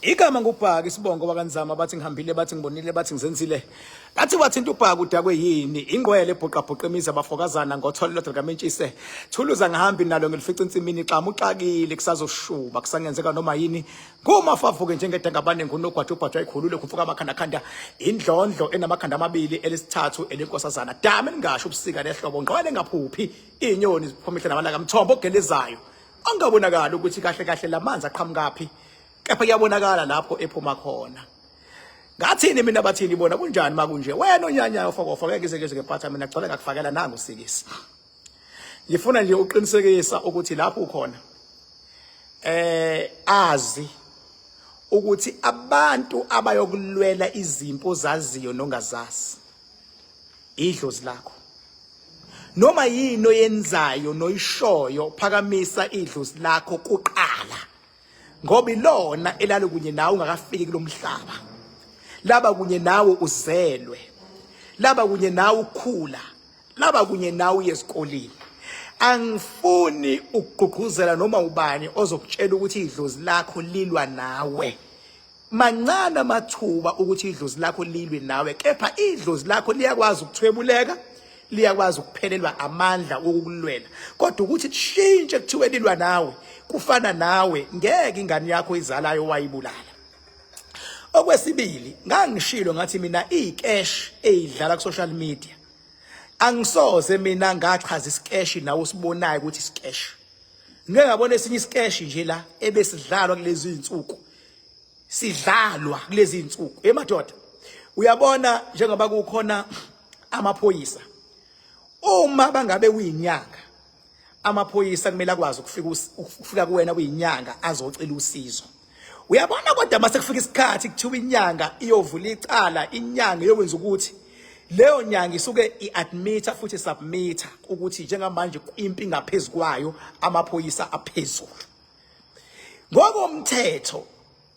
Igama ngubhaka isibongo bakanzama bathi ngihambile bathi ngibonile bathi ngizenzile bathi wathinta ubhaka udakwe yini ingqwele ebhuqabhuqa imizi abafokazana ngothole lodwa kamentshise thuluza ngihambi nalo ngilifica insimini ixama uxakile kusazoshuba kusangenzeka noma yini ngumafavuke njengedanga abaningi unogwajubhajwa ayikhulule kufuka amakhanda indlondlo enamakhanda amabili elisithathu elenkosazana dame ningasho ubusika lehlobo ngqwele ngaphuphi inyoni ziphomihle namalaka mthombo ogelezayo angabonakala ukuthi kahle kahle lamanzi aqhamukaphi kepha kuyabonakala lapho ephuma khona ngathini mina bathini bona kunjani makunje wena onyanyayo fokofa ngeke ngizeke ngephatha mina ngicela ngakufakela nangu usikisi ngifuna nje uqinisekisa ukuthi lapho ukhona azi ukuthi abantu abayokulwela izimpo zaziyo nongazazi idlozi lakho noma yini oyenzayo noyishoyo phakamisa idlozi lakho kuqala ngoba ilona elalo kunye nawe ungakafiki kulomhlaba laba kunye nawe uzelwe laba kunye nawe ukhula laba kunye nawe esikoleni angifuni ukugqugquzela noma ubani ozokutshela ukuthi idlozi lakho lilwa nawe mancane amathuba ukuthi idlozi lakho lilwe nawe kepha idlozi lakho liyakwazi ukuthwebuleka liyakwazi ukuphelelwa amandla okukulwela kodwa ukuthi tshintshe kuthiwe lilwa nawe kufana nawe ngeke ingane yakho izalayo wayibulala okwesibili ngangishilo ngathi mina ikesh eyidlala ku social media angisoze mina ngachaza isikeshi nawe usibonayo ukuthi isikeshi ngeke ngabona esinye isikeshi nje la ebesidlalwa kulezi insuku sidlalwa kulezi insuku emadoda uyabona njengoba kukhona amaphoyisa uma bangabe uyinyanga amaphoyisa kumele akwazi ukufika kuwena kuyinyanga azocela usizo uyabona kodwa mase kufika isikhathi kuthiwa inyanga iyovula icala inyanga yokwenza ukuthi leyo nyanga isuke iadmita futhi submita ukuthi njengamanje impi ngaphezulu kwayo amaphoyisa aphezulu ngokomthetho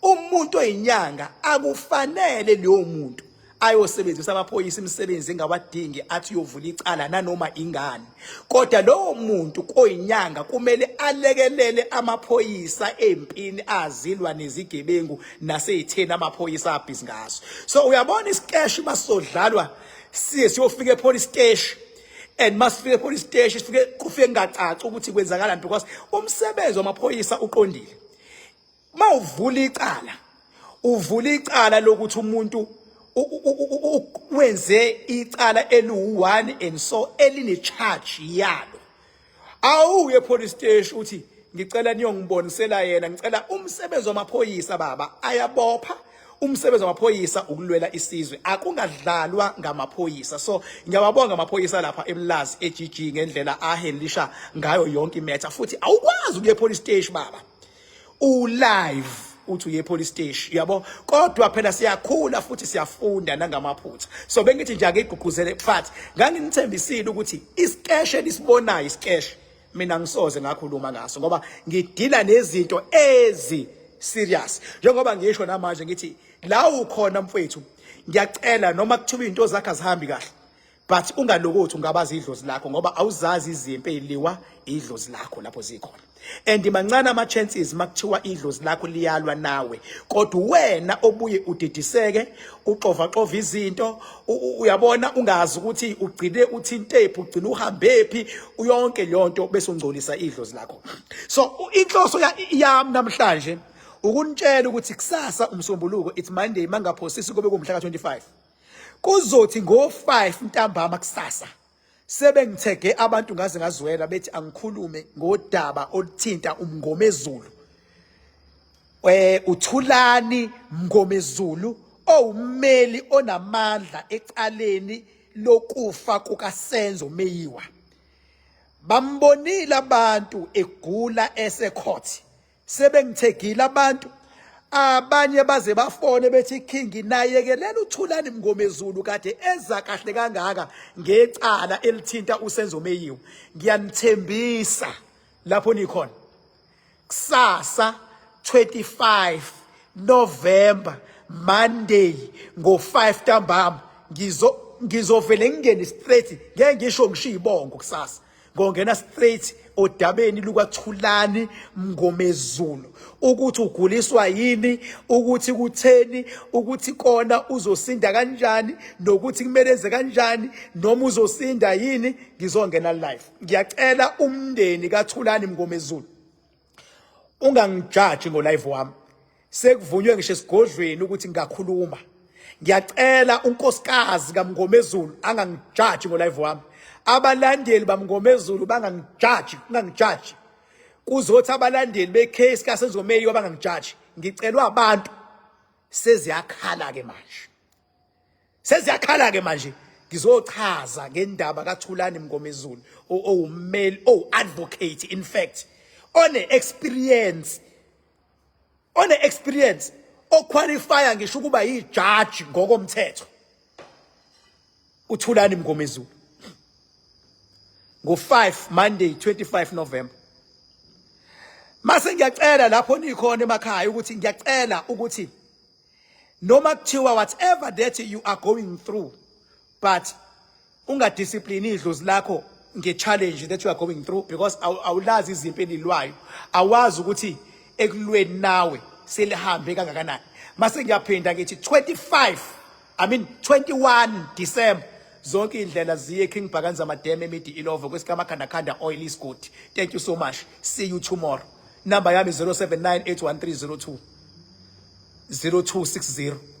umuntu oyinyanga akufanele leyo muntu ayosebenzisa amaphoyisa imisebenzi engawadingi athi uyovula icala nanoma ingane kodwa lowo muntu koyinyanga kumele alekelele amaphoyisa empini azilwa nezigebengu naseyitheni amaphoyisa abhizi ngaso so uyabona isikeshi masodlalwa siyofika epolice station and masifike epolice station sifike kufike ngacaca ukuthi kwenzakalani because umsebenzi wamaphoyisa uqondile uvula icala lokuthi umuntu wenze icala elu1 and so eline charge yalo awuye police station uthi ngicela niyongibonisela yena ngicela umsebenzi wamaphoyisa baba ayabopha umsebenzi wamaphoyisa ukulwela isizwe akungadlalwa ngamaphoyisa so ngiyababonga amaphoyisa lapha eMlazi eGG ngendlela ahandlisha ngayo yonke imatter futhi awukwazi ukuye police station baba live uthi uye police station yabo kodwa phela siyakhula futhi siyafunda nangamaphutha so bengithi nje ake igqugquzele phathi nganginithembisile ukuthi isikeshi elisibonayo isikeshi mina ngisoze ngakhuluma ngaso ngoba ngidila nezinto ezi serious njengoba ngisho namanje ngithi la ukhona mfethu ngiyacela noma kuthiwa into zakhe azihambi kahle but ungalokothi ungabazi idlozi lakho ngoba awuzazi izimpi eziliwa idlozi lakho lapho zikhona and mancane ama chances makuthiwa idlozi lakho liyalwa nawe kodwa wena obuye udidiseke uxova izinto uyabona ungazi ukuthi ugcine uthintephi ugcina uhambephi yonke lonto bese ungcolisa idlozi lakho so inhloso yami namhlanje ukunitshela ukuthi kusasa umsombuluko it's Monday mangaphosisi kube kumhla ka25 kuzothi ngo5 ntambama kusasa sebengithege abantu ngaze ngazwela bethi angikhulume ngodaba oluthinta umngomezulu uThulani Mngomezulu owummeli onamandla ecaleni lokufa kukaSenzo Meyiwa bambonile abantu egula esecourt sebengithegile abantu abanye baze bafone bethi King nayekelela uThulani Mngomezulu kade eza kahle kangaka ngecala elithinta uSenzo Meyiwa ngiyanithembisa lapho nikhona kusasa 25 November Monday ngo5 ntambama ngizovele ngingene straight ngeke ngisho ngisho ibongo kusasa ngongena straight odabeni lukaThulani Mngomezulu ukuthi uguliswa yini, ukuthi kutheni, ukuthi kona uzosinda kanjani, nokuthi kumele enze kanjani, noma uzosinda yini. Ngizongena live. Ngiyacela umndeni kaThulani Mngomezulu ungangijaji ngo live wami. Sekuvunywe ngisho esigodlweni ukuthi ngingakhuluma. Ngiyacela unkosikazi kaMngomezulu angangijaji ngo live wami. Abalandeli baMngomezulu ungangijaji. Kuzothi abalandeli becase kaSenzomeyiwa bangangijaji. Ngicelwa abantu seziyakhala ke manje. Ngizochaza ngendaba kaThulani Mngomezulu owummeli, advocate in fact, one experience oqualifya ngisho ukuba yijudge ngokomthetho. uThulani Mngomezulu ngo5 Monday 25 November. Mase ngiyacela lapho nikhona emakhaya ukuthi ngiyacela ukuthi noma kuthiwa whatever that you are going through, but ungadiscipline idlozi lakho nge-challenge that you are going through, because awulazi izimpi elilwayo, awazi ukuthi ekulweni nawe selihambe kangakanani. Mase ngiyaphinda ngithi 21 December zonke indlela ziye King Bhakanza Madam Emidi Ilova kwesikamakhanda oil isigodi. Thank you so much. See you tomorrow. Number yami 0798130260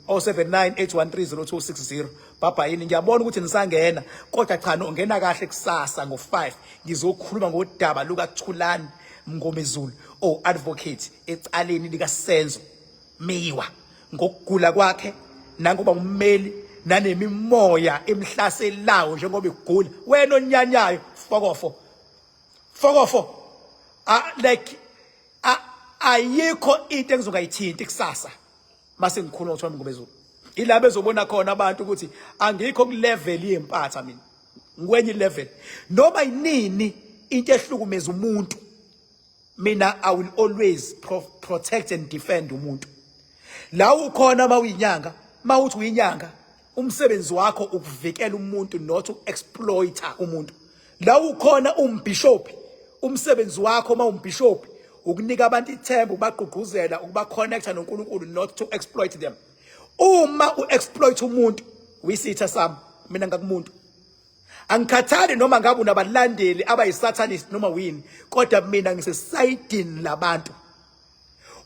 0798130260. Baba yini ngiyabona ukuthi nisangena, kodwa cha no ngena kahle kusasa ngo5 ngizokhuluma ngodaba lukaThulani Mngomezulu advocate ecaleni lika Senzo Meyiwa ngokugula kwakhe nangoba ummeli nanemimoya emhlaselayo njengoba egula. Wena onyanyayo fokofo like ayikho into engizongayithinti kusasa mase ngikhuluma uThulani Mngomezulu. Ilabo ezobona khona abantu ukuthi angikho ku level yempatha mina, ngikwenye level. Noma yinini into ehlukumeza umuntu, mina I will always protect and defend umuntu. La ukhona mawuyinyanga, mawuthi uyinyanga, umsebenzi wakho ukuvikela umuntu, not exploiter umuntu. La ukhona umbishop, umsebenzi wakho mawumbishop ukunika abantu ithemba, ubagqugquzela, ukubaconnecta noNkulunkulu, not to exploit them. Uma uexploit umuntu uyisitha sami, mina ngakumuntu. Angikhathali noma ngabe unabalandeli abayisatanist noma wini, kodwa mina ngisesayidini labantu.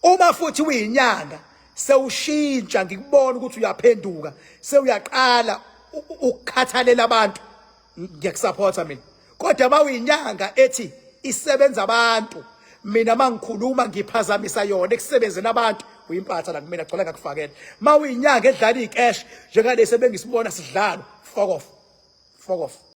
Uma futhi uyinyanga sewushintsha, ngikubona ukuthi uyaphenduka, sewuyaqala ukukhathalela abantu, ngiyakusupporta mina. Kodwa mawuyinyanga ethi isebenza abantu, mina mangikhuluma ngiphazamisa yona ekusebenzeni abantu, uyimpatha la kumina gcola ngakufakela. Mawuyinyanga edlala icash njengalesi bengisibona sidlalo, fuck off.